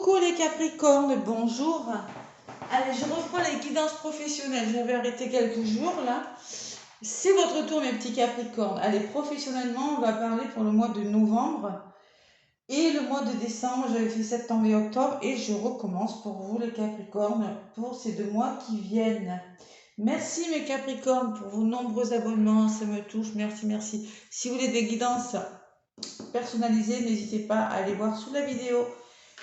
Coucou les Capricornes, bonjour. Allez, je reprends les guidances professionnelles. J'avais arrêté quelques jours là. C'est votre tour, mes petits Capricornes. Allez, professionnellement, on va parler pour le mois de novembre et le mois de décembre. J'avais fait septembre et octobre et je recommence pour vous les Capricornes pour ces 2 mois qui viennent. Merci mes Capricornes pour vos nombreux abonnements, ça me touche. Merci, merci. Si vous voulez des guidances personnalisées, n'hésitez pas à aller voir sous la vidéo.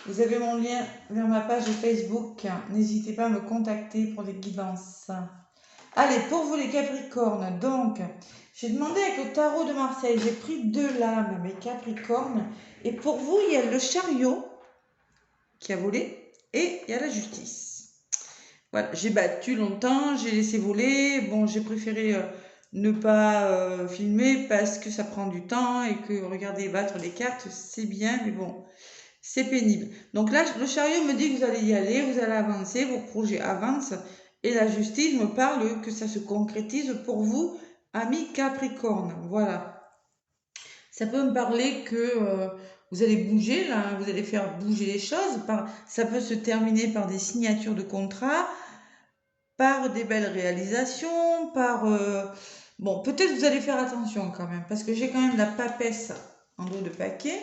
Vous avez mon lien vers ma page Facebook. N'hésitez pas à me contacter pour des guidances. Allez, pour vous les Capricornes, donc, j'ai demandé avec le tarot de Marseille, j'ai pris 2 lames, mes Capricornes. Et pour vous, il y a le chariot qui a volé et il y a la justice. Voilà, j'ai battu longtemps, j'ai laissé voler. Bon, j'ai préféré ne pas filmer parce que ça prend du temps et que regarder battre les cartes, c'est bien, mais bon. C'est pénible. Donc là, le chariot me dit que vous allez y aller, vous allez avancer, vos projets avancent. Et la justice me parle que ça se concrétise pour vous, amis Capricorne. Voilà. Ça peut me parler que vous allez bouger, là, vous allez faire bouger les choses. Ça peut se terminer par des signatures de contrats, par des belles réalisations, bon, peut-être vous allez faire attention quand même, parce que j'ai quand même la papesse en dos de paquet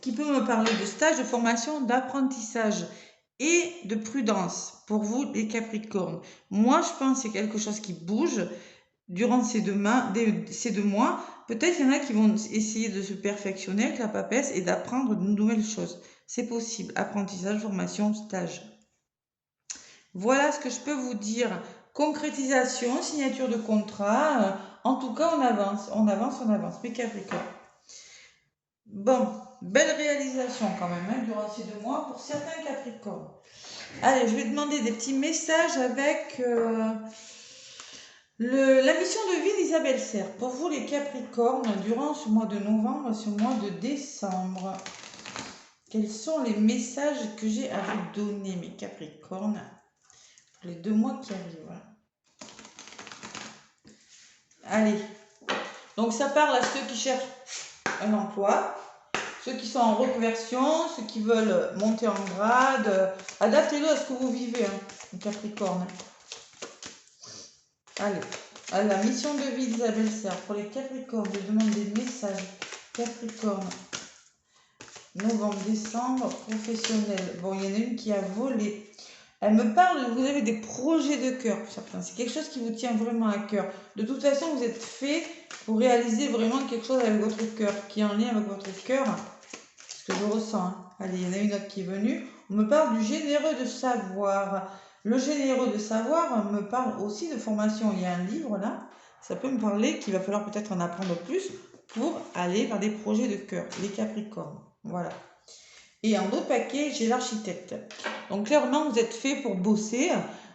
qui peut me parler de stage, de formation, d'apprentissage et de prudence pour vous les Capricornes. Moi, je pense que c'est quelque chose qui bouge durant ces 2 mois. Peut-être qu'il y en a qui vont essayer de se perfectionner avec la papesse et d'apprendre de nouvelles choses. C'est possible. Apprentissage, formation, stage. Voilà ce que je peux vous dire. Concrétisation, signature de contrat. En tout cas, on avance, on avance, on avance. Mes Capricornes. Bon, belle réalisation quand même, hein, durant ces 2 mois pour certains Capricornes. Allez, je vais demander des petits messages avec la mission de vie d'Isabelle Serre. Pour vous les Capricornes, durant ce mois de novembre et ce mois de décembre, quels sont les messages que j'ai à vous donner, mes Capricornes, pour les 2 mois qui arrivent? Allez, donc ça parle à ceux qui cherchent un emploi, ceux qui sont en reconversion, ceux qui veulent monter en grade. Adaptez-le à ce que vous vivez, hein, Capricorne. Allez, à la mission de vie d'Isabelle Serre pour les Capricornes, je demande des messages. Capricorne, novembre, décembre, professionnel. Bon, il y en a une qui a volé. Elle me parle, vous avez des projets de cœur, certains. C'est quelque chose qui vous tient vraiment à cœur. De toute façon, vous êtes fait pour réaliser vraiment quelque chose avec votre cœur, qui est en lien avec votre cœur. Ce que je ressens. Hein. Allez, il y en a une autre qui est venue. On me parle du généreux de savoir. Le généreux de savoir me parle aussi de formation. Il y a un livre là. Ça peut me parler qu'il va falloir peut-être en apprendre plus pour aller vers des projets de cœur. Les Capricornes. Voilà. Et en autre paquet, j'ai l'architecte. Donc clairement, vous êtes fait pour bosser.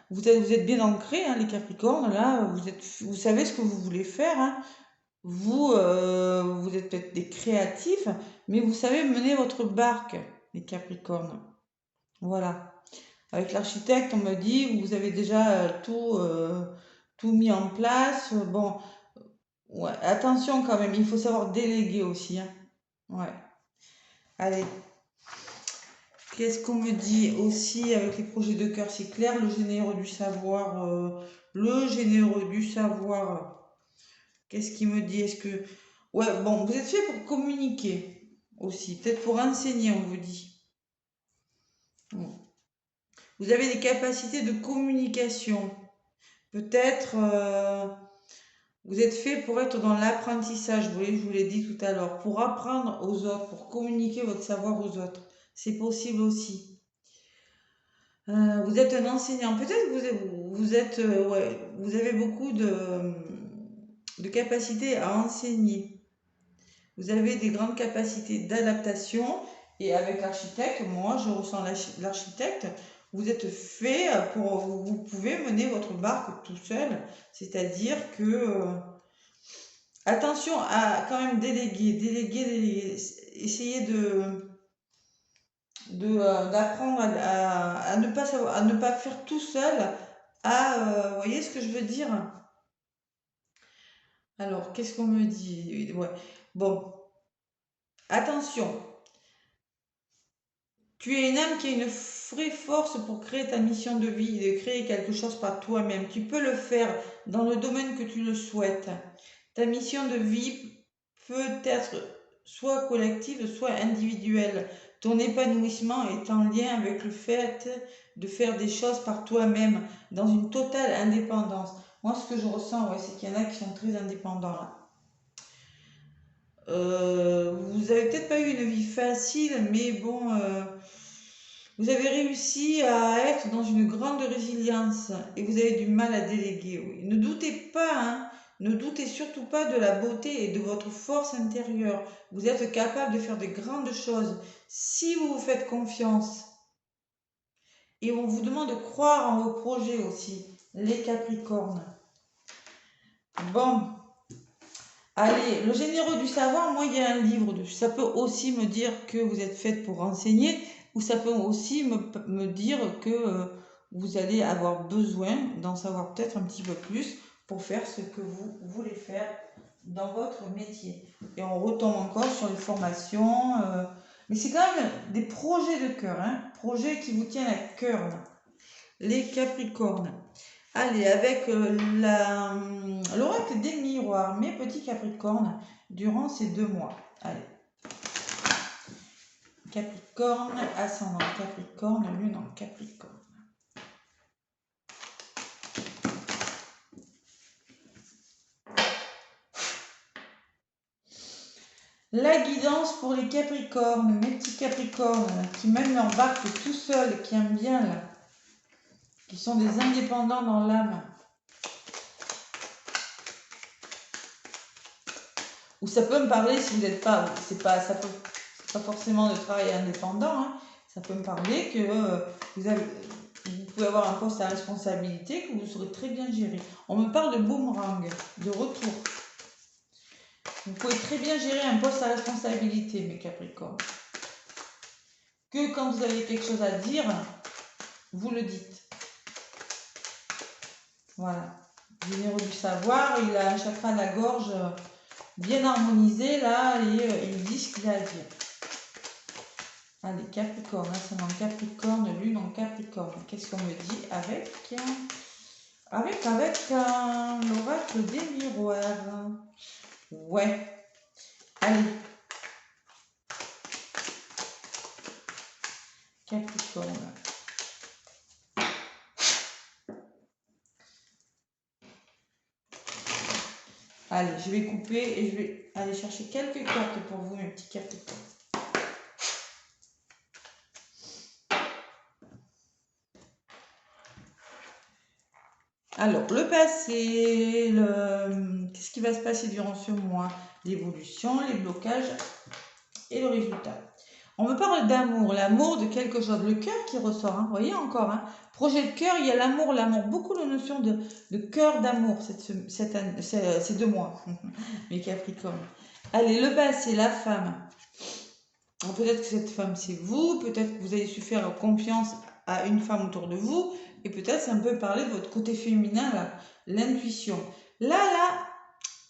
Vous êtes bien ancré, hein, les Capricornes. Là, vous savez ce que vous voulez faire. Hein. Vous êtes peut-être des créatifs, mais vous savez mener votre barque, les Capricornes. Voilà. Avec l'architecte, on me dit, vous avez déjà tout mis en place. Bon, ouais, attention quand même, il faut savoir déléguer aussi. Hein. Ouais. Allez. Qu'est-ce qu'on me dit aussi avec les projets de cœur? C'est clair, le généreux du savoir. Le généreux du savoir. Qu'est-ce qu'il me dit? Est-ce que... Ouais, bon, vous êtes fait pour communiquer aussi. Peut-être pour enseigner, on vous dit. Vous avez des capacités de communication. Peut-être vous êtes fait pour être dans l'apprentissage. Vous voyez, je vous l'ai dit tout à l'heure. Pour apprendre aux autres, pour communiquer votre savoir aux autres. C'est possible aussi. Vous êtes un enseignant. Peut-être que vous avez beaucoup de capacités à enseigner. Vous avez des grandes capacités d'adaptation. Et avec l'architecte, moi, je ressens l'architecte. Vous êtes fait pour... Vous pouvez mener votre barque tout seul. C'est-à-dire que... attention à quand même déléguer. Essayez d'apprendre à ne pas savoir, à ne pas faire tout seul. Vous voyez ce que je veux dire? Alors, qu'est-ce qu'on me dit? Ouais. Bon, attention. Tu es une âme qui a une vraie force pour créer ta mission de vie, de créer quelque chose par toi-même. Tu peux le faire dans le domaine que tu le souhaites. Ta mission de vie peut être soit collective, soit individuelle. Ton épanouissement est en lien avec le fait de faire des choses par toi-même, dans une totale indépendance. Moi, ce que je ressens, ouais, c'est qu'il y en a qui sont très indépendants là. Vous avez peut-être pas eu une vie facile, mais bon, vous avez réussi à être dans une grande résilience et vous avez du mal à déléguer. Oui. Ne doutez pas, hein, ne doutez surtout pas de la beauté et de votre force intérieure. Vous êtes capable de faire de grandes choses si vous vous faites confiance. Et on vous demande de croire en vos projets aussi, les Capricornes. Bon. Allez, le généreux du savoir, moi il y a un livre dessus. Ça peut aussi me dire que vous êtes faite pour enseigner, ou ça peut aussi me dire que vous allez avoir besoin d'en savoir peut-être un petit peu plus pour faire ce que vous voulez faire dans votre métier. Et on retombe encore sur les formations, mais c'est quand même des projets de cœur, hein, projets qui vous tiennent à cœur, là. Les Capricornes. Allez, avec l'oracle des miroirs, mes petits Capricornes, durant ces 2 mois. Allez. Capricorne, ascendant Capricorne, lune en Capricorne. La guidance pour les Capricornes, mes petits Capricornes, qui mènent leur barque tout seuls, qui aiment bien, là, qui sont des indépendants dans l'âme. Ou ça peut me parler si vous n'êtes pas, ça peut pas forcément de travail indépendant, hein. Ça peut me parler que vous pouvez avoir un poste à responsabilité que vous saurez très bien gérer. On me parle de boomerang, de retour. Vous pouvez très bien gérer un poste à responsabilité, mes Capricornes. Que quand vous avez quelque chose à dire, vous le dites. Voilà. Généreux du savoir, il a un chakra de la gorge bien harmonisé là et il dit ce qu'il a à dire. Allez, Capricorne, ascendant Capricorne, lune en Capricorne. Qu'est-ce qu'on me dit avec l'oracle des miroirs? Ouais. Allez. Capricorne. Allez, je vais couper et je vais aller chercher quelques cartes pour vous, mes petits Capricornes. Alors, le passé, qu'est-ce qui va se passer durant ce mois? L'évolution, les blocages et le résultat. On me parle d'amour, l'amour de quelque chose, le cœur qui ressort, hein, vous voyez encore, hein, projet de cœur, il y a l'amour, beaucoup de notions de cœur d'amour ces 2 mois, mes Capricornes. Allez, le passé, la femme. Peut-être que cette femme c'est vous, peut-être que vous avez su faire confiance à une femme autour de vous, et peut-être ça peut parler de votre côté féminin, l'intuition. Là,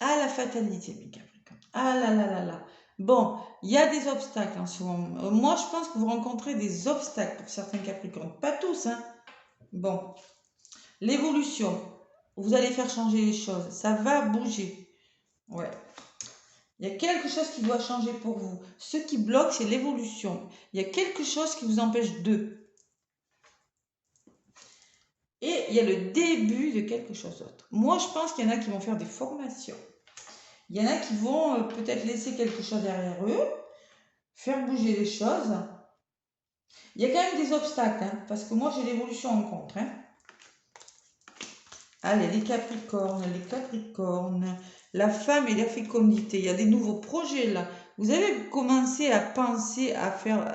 la fatalité, mes Capricornes. Ah là là là là. Bon, il y a des obstacles en ce moment. Moi, je pense que vous rencontrez des obstacles pour certains Capricornes. Pas tous, hein. Bon. L'évolution. Vous allez faire changer les choses. Ça va bouger. Ouais. Il y a quelque chose qui doit changer pour vous. Ce qui bloque, c'est l'évolution. Il y a quelque chose qui vous empêche de. Et il y a le début de quelque chose d'autre. Moi, je pense qu'il y en a qui vont faire des formations. Il y en a qui vont peut-être laisser quelque chose derrière eux, faire bouger les choses. Il y a quand même des obstacles, hein, parce que moi, j'ai l'évolution en contre. Hein. Allez, les Capricornes, la femme et la fécondité. Il y a des nouveaux projets là. Vous avez commencé à penser à faire...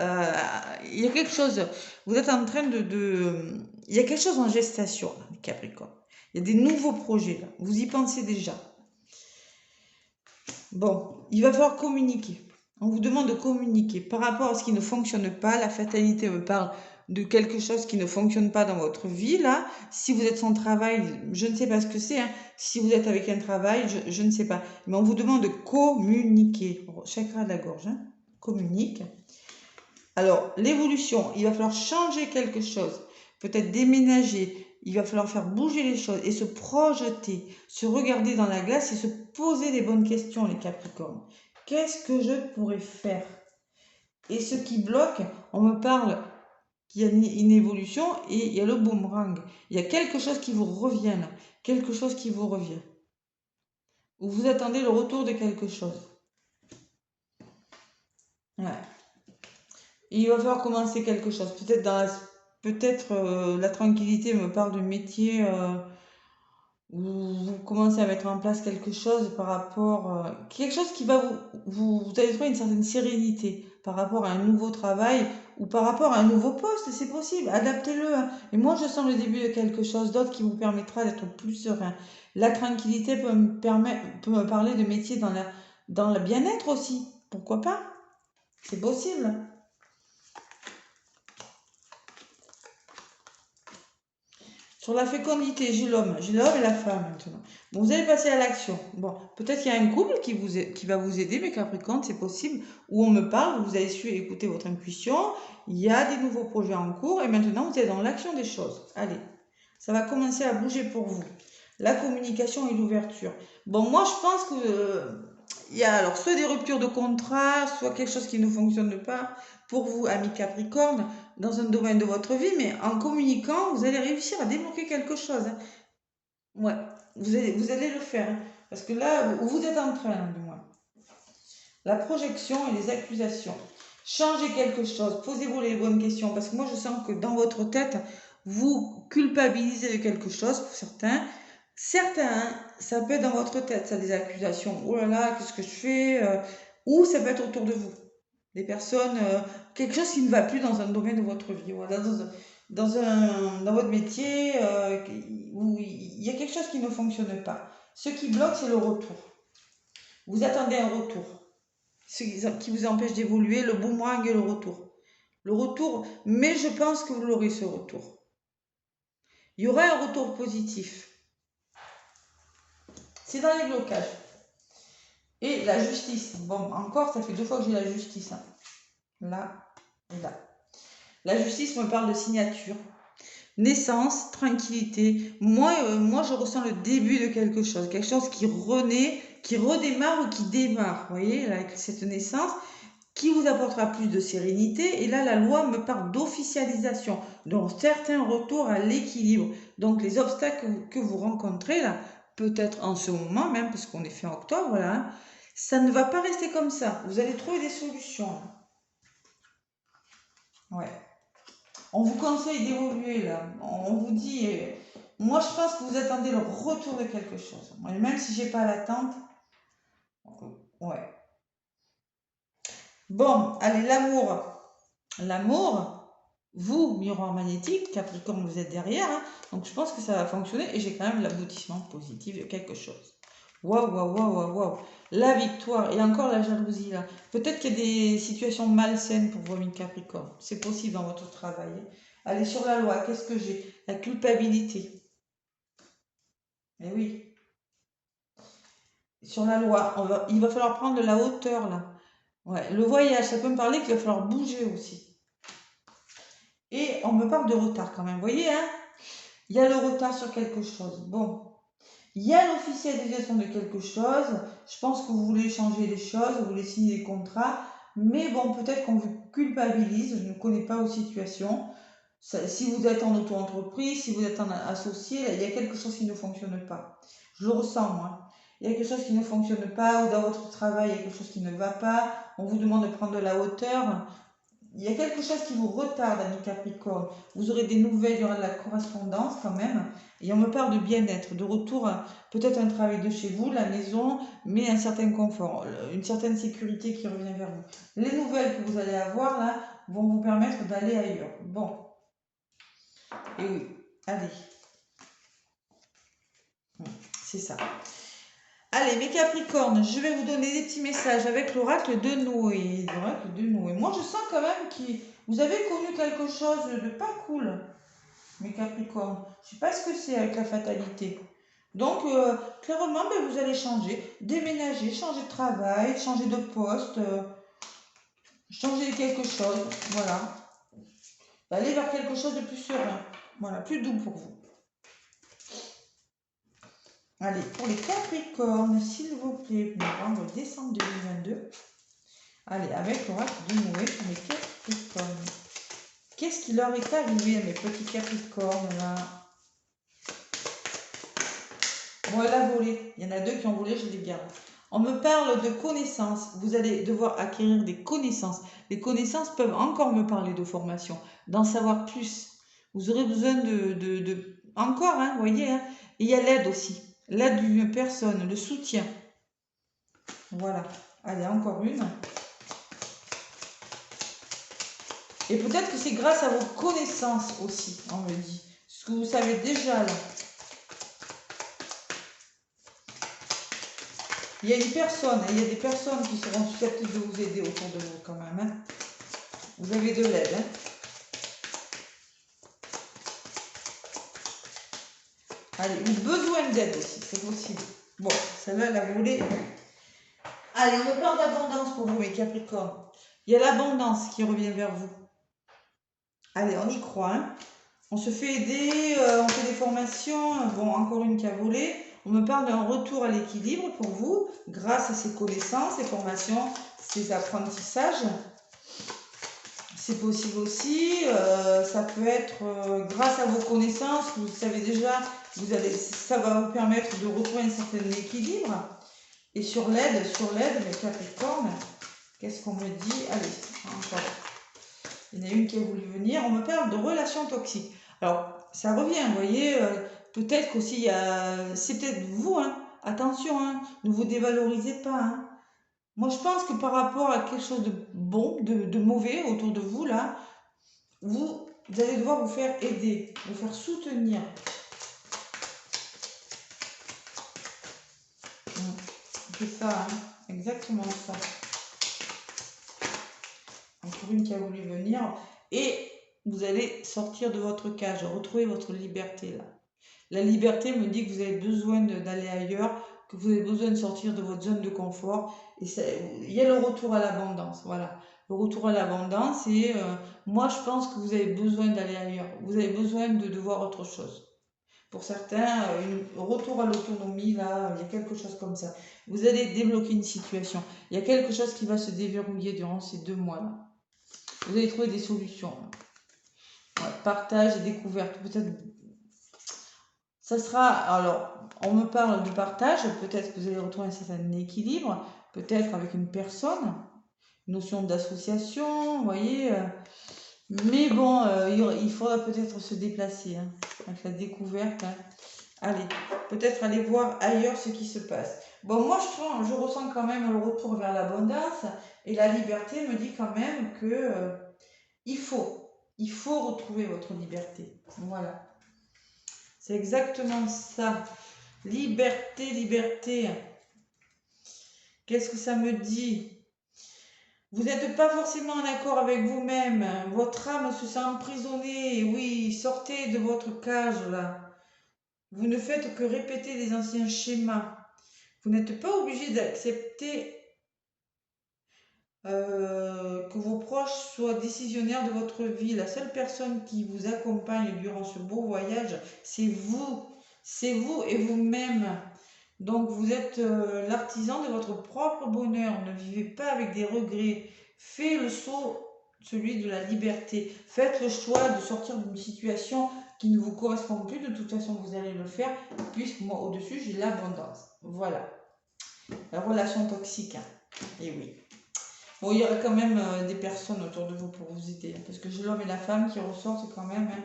il y a quelque chose... Vous êtes en train il y a quelque chose en gestation, là, les Capricornes. Il y a des nouveaux projets là. Vous y pensez déjà. Bon, il va falloir communiquer. On vous demande de communiquer par rapport à ce qui ne fonctionne pas. La fatalité me parle de quelque chose qui ne fonctionne pas dans votre vie, là. Si vous êtes sans travail, je ne sais pas ce que c'est. Hein. Si vous êtes avec un travail, je ne sais pas. Mais on vous demande de communiquer. Chakra de la gorge, hein. Communique. Alors, l'évolution, il va falloir changer quelque chose, peut-être déménager, il va falloir faire bouger les choses et se projeter, se regarder dans la glace et se poser les bonnes questions, les Capricornes. Qu'est-ce que je pourrais faire? Et ce qui bloque, on me parle qu'il y a une évolution et il y a le boomerang. Il y a quelque chose qui vous revient, quelque chose qui vous revient. Ou vous attendez le retour de quelque chose. Ouais. Et il va falloir commencer quelque chose. Peut-être la tranquillité me parle de métier où vous commencez à mettre en place quelque chose par rapport quelque chose qui va vous allez trouver une certaine sérénité par rapport à un nouveau travail ou par rapport à un nouveau poste, c'est possible. Adaptez-le, hein. Et moi, je sens le début de quelque chose d'autre qui vous permettra d'être plus serein. La tranquillité peut me parler de métier dans le bien-être aussi. Pourquoi pas? C'est possible. Sur la fécondité, j'ai l'homme et la femme maintenant. Bon, vous allez passer à l'action. Bon, peut-être qu'il y a un couple qui va vous aider, mes Capricornes, c'est possible. Où on me parle, vous avez su écouter votre intuition, il y a des nouveaux projets en cours et maintenant vous êtes dans l'action des choses. Allez, ça va commencer à bouger pour vous. La communication et l'ouverture. Bon, moi je pense que il y a alors soit des ruptures de contrat, soit quelque chose qui ne fonctionne pas pour vous, amis Capricorne, dans un domaine de votre vie, mais en communiquant, vous allez réussir à débloquer quelque chose, hein. Ouais, vous allez le faire, hein. Parce que là, vous êtes en train, du moins. La projection et les accusations. Changez quelque chose, posez-vous les bonnes questions, parce que moi je sens que dans votre tête, vous culpabilisez de quelque chose, pour certains. Certains, ça peut être dans votre tête, ça, des accusations. Oh là là, qu'est-ce que je fais? Ou ça peut être autour de vous. Des personnes, quelque chose qui ne va plus dans un domaine de votre vie, voilà, dans votre métier, où il y a quelque chose qui ne fonctionne pas. Ce qui bloque, c'est le retour. Vous attendez un retour. Ce qui vous empêche d'évoluer, le boomerang et le retour. Le retour, mais je pense que vous l'aurez, ce retour. Il y aura un retour positif. C'est dans les blocages. Et la justice. Bon, encore, ça fait 2 fois que j'ai la justice, hein. Là et là. La justice me parle de signature. Naissance, tranquillité. Moi, je ressens le début de quelque chose qui renaît, qui redémarre ou qui démarre. Vous voyez, là, avec cette naissance, qui vous apportera plus de sérénité. Et là, la loi me parle d'officialisation, donc certains retours à l'équilibre. Donc, les obstacles que vous rencontrez, là, peut-être en ce moment même, parce qu'on est fin octobre, là, hein, ça ne va pas rester comme ça. Vous allez trouver des solutions, là. Ouais. On vous conseille d'évoluer là. On vous dit, moi je pense que vous attendez le retour de quelque chose. Moi, même si j'ai pas l'attente, ouais. Bon, allez, l'amour. L'amour, vous, miroir magnétique, Capricorne, vous êtes derrière, hein. Donc je pense que ça va fonctionner et j'ai quand même l'aboutissement positif de quelque chose. Waouh, waouh, waouh, waouh, waouh. La victoire et encore la jalousie là. Peut-être qu'il y a des situations malsaines pour vous, amis Capricorne. C'est possible dans votre travail. Allez, sur la loi, qu'est-ce que j'ai? La culpabilité. Eh oui. Sur la loi, il va falloir prendre de la hauteur là. Ouais, le voyage, ça peut me parler qu'il va falloir bouger aussi. Et on me parle de retard quand même. Vous voyez, hein? Il y a le retard sur quelque chose. Bon. Il y a l'officialisation de quelque chose. Je pense que vous voulez changer les choses, vous voulez signer des contrats. Mais bon, peut-être qu'on vous culpabilise. Je ne connais pas vos situations. Si vous êtes en auto-entreprise, si vous êtes en associé, il y a quelque chose qui ne fonctionne pas. Je le ressens, moi. Il y a quelque chose qui ne fonctionne pas, ou dans votre travail, il y a quelque chose qui ne va pas. On vous demande de prendre de la hauteur. Il y a quelque chose qui vous retarde, ami Capricorne. Vous aurez des nouvelles, il y aura de la correspondance quand même. Et on me parle de bien-être, de retour, peut-être un travail de chez vous, la maison, mais un certain confort, une certaine sécurité qui revient vers vous. Les nouvelles que vous allez avoir là vont vous permettre d'aller ailleurs. Bon. Et oui, allez. C'est ça. Allez, mes Capricornes, je vais vous donner des petits messages avec l'oracle de Noé. L'oracle de Noé. Moi, je sens quand même que vous avez connu quelque chose de pas cool, mes Capricornes. Je ne sais pas ce que c'est avec la fatalité. Donc, clairement, ben, vous allez changer, déménager, changer de travail, changer de poste. changer quelque chose, voilà. Aller vers quelque chose de plus serein, voilà, plus doux pour vous. Allez, pour les Capricornes, s'il vous plaît, novembre-décembre 2022. Allez, avec l'oracle de Noé pour les Capricornes. Qu'est-ce qui leur est arrivé à mes petits Capricornes là? Bon, elle a volé. Il y en a 2 qui ont volé, je les garde. On me parle de connaissances. Vous allez devoir acquérir des connaissances. Les connaissances peuvent encore me parler de formation, d'en savoir plus. Vous aurez besoin encore, hein, vous voyez. Hein. Et il y a l'aide aussi. L'aide d'une personne, le soutien. Voilà. Allez, encore une. Et peut-être que c'est grâce à vos connaissances aussi, on me dit. Ce que vous savez déjà là. Il y a une personne, il y a des personnes qui seront susceptibles de vous aider autour de vous quand même. Hein. Vous avez de l'aide. Hein. Allez, ou besoin d'aide aussi, c'est possible. Bon, celle-là, elle a volé. Allez, on me parle d'abondance pour vous, mes Capricornes. Il y a l'abondance qui revient vers vous. Allez, on y croit. Hein. On se fait aider, on fait des formations. Bon, encore une qui a volé. On me parle d'un retour à l'équilibre pour vous, grâce à ces connaissances, ces formations, ces apprentissages. C'est possible aussi, ça peut être grâce à vos connaissances, vous savez déjà, ça va vous permettre de retrouver un certain équilibre. Et sur l'aide, mes Capricornes, qu'est-ce qu'on me dit? Allez, encore. Il y en a une qui a voulu venir. On me parle de relations toxiques. Alors, ça revient, vous voyez, peut-être qu'aussi, c'est peut-être vous, hein. Attention, hein, ne vous dévalorisez pas. Hein. Moi, je pense que par rapport à quelque chose de bon, de mauvais autour de vous, là, vous allez devoir vous faire aider, vous faire soutenir. C'est ça, hein, exactement ça. Encore une qui a voulu venir. Et vous allez sortir de votre cage, retrouver votre liberté, là. La liberté me dit que vous avez besoin d'aller ailleurs, que vous avez besoin de sortir de votre zone de confort. Et il y a le retour à l'abondance, voilà. Le retour à l'abondance et moi je pense que vous avez besoin d'aller ailleurs. Vous avez besoin de voir autre chose. Pour certains, un retour à l'autonomie, là, il y a quelque chose comme ça. Vous allez débloquer une situation. Il y a quelque chose qui va se déverrouiller durant ces 2 mois-là. Vous allez trouver des solutions. Ouais, partage et découverte. Peut-être ça sera, alors, on me parle de partage, peut-être que vous allez retrouver un certain équilibre, peut-être avec une personne, notion d'association, vous voyez. Mais bon, il faudra peut-être se déplacer, hein, avec la découverte. Hein. Allez, peut-être aller voir ailleurs ce qui se passe. Bon, moi, je ressens quand même le retour vers l'abondance, et la liberté me dit quand même que il faut retrouver votre liberté. Voilà. C'est exactement ça. Liberté, liberté. Qu'est-ce que ça me dit? Vous n'êtes pas forcément en accord avec vous-même. Votre âme se sent emprisonnée. Oui, sortez de votre cage là. Vous ne faites que répéter les anciens schémas. Vous n'êtes pas obligé d'accepter que vos proches soient décisionnaires de votre vie. La seule personne qui vous accompagne durant ce beau voyage, c'est vous. C'est vous et vous-même. Donc vous êtes l'artisan de votre propre bonheur. Ne vivez pas avec des regrets. Faites le saut, celui de la liberté. Faites le choix de sortir d'une situation qui ne vous correspond plus. De toute façon, vous allez le faire, puisque moi, au-dessus, j'ai l'abondance. Voilà. La relation toxique. Hein. Et oui. Bon, il y aura quand même des personnes autour de vous pour vous aider. Hein, parce que j'ai l'homme et la femme qui ressortent quand même. Hein.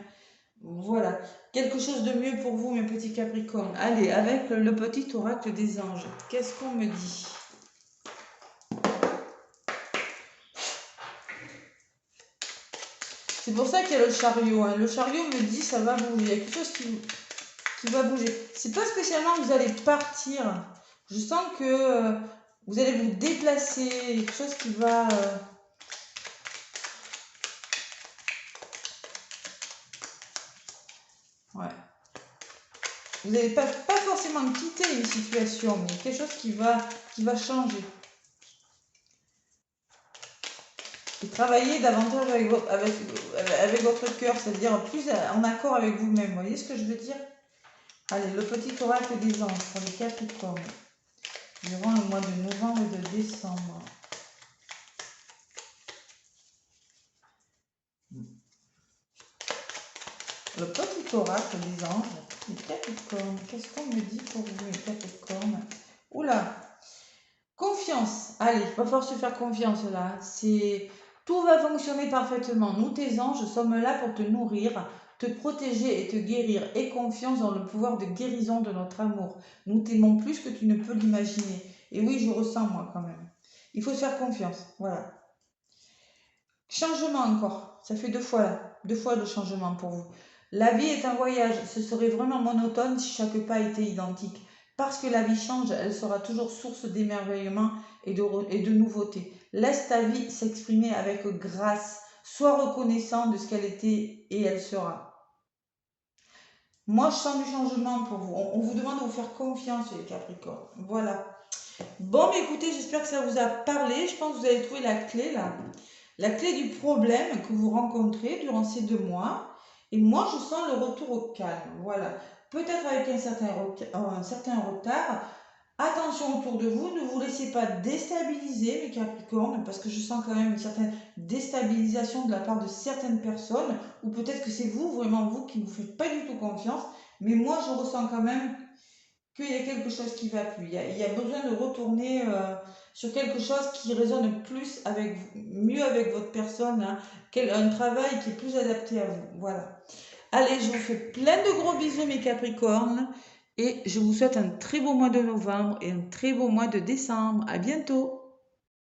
Voilà. Quelque chose de mieux pour vous, mes petits Capricornes. Allez, avec le petit oracle des anges. Qu'est-ce qu'on me dit? C'est pour ça qu'il y a le chariot. Hein. Le chariot me dit ça va bouger. Il y a quelque chose qui va bouger. C'est pas spécialement que vous allez partir. Je sens que vous allez vous déplacer. Quelque chose qui va... Ouais. Vous n'allez pas forcément quitter une situation, mais quelque chose qui va changer. travailler davantage avec votre cœur, c'est-à-dire plus en accord avec vous-même. Vous voyez ce que je veux dire? Allez, le petit oracle des anges pour les Capricornes durant le mois de novembre et de décembre. Le petit oracle des anges, les Capricornes. Qu'est-ce qu'on me dit pour vous, les Capricornes? Oula! Confiance. Allez, il va falloir se faire confiance là. Tout va fonctionner parfaitement. Nous, tes anges, sommes là pour te nourrir, te protéger et te guérir. Aie confiance dans le pouvoir de guérison de notre amour. Nous t'aimons plus que tu ne peux l'imaginer. Et oui, je ressens moi quand même. Il faut se faire confiance. Voilà. Changement encore. Ça fait 2 fois là. 2 fois de changement pour vous. La vie est un voyage. Ce serait vraiment monotone si chaque pas était identique. Parce que la vie change, elle sera toujours source d'émerveillement et de nouveautés. Laisse ta vie s'exprimer avec grâce. Sois reconnaissant de ce qu'elle était et elle sera. Moi, je sens du changement pour vous. On vous demande de vous faire confiance, les Capricornes. Voilà. Bon, mais écoutez, j'espère que ça vous a parlé. Je pense que vous avez trouvé la clé là. La clé du problème que vous rencontrez durant ces 2 mois. Et moi, je sens le retour au calme. Voilà. Peut-être avec un certain retard. Attention autour de vous, ne vous laissez pas déstabiliser, mes Capricornes, parce que je sens quand même une certaine déstabilisation de la part de certaines personnes, ou peut-être que c'est vous, vraiment vous, qui ne vous faites pas du tout confiance. Mais moi, je ressens quand même qu'il y a quelque chose qui va plus. Il y a besoin de retourner sur quelque chose qui résonne plus avec vous, mieux avec votre personne, hein, un travail qui est plus adapté à vous. Voilà. Allez, je vous fais plein de gros bisous, mes Capricornes, et je vous souhaite un très beau mois de novembre et un très beau mois de décembre. À bientôt!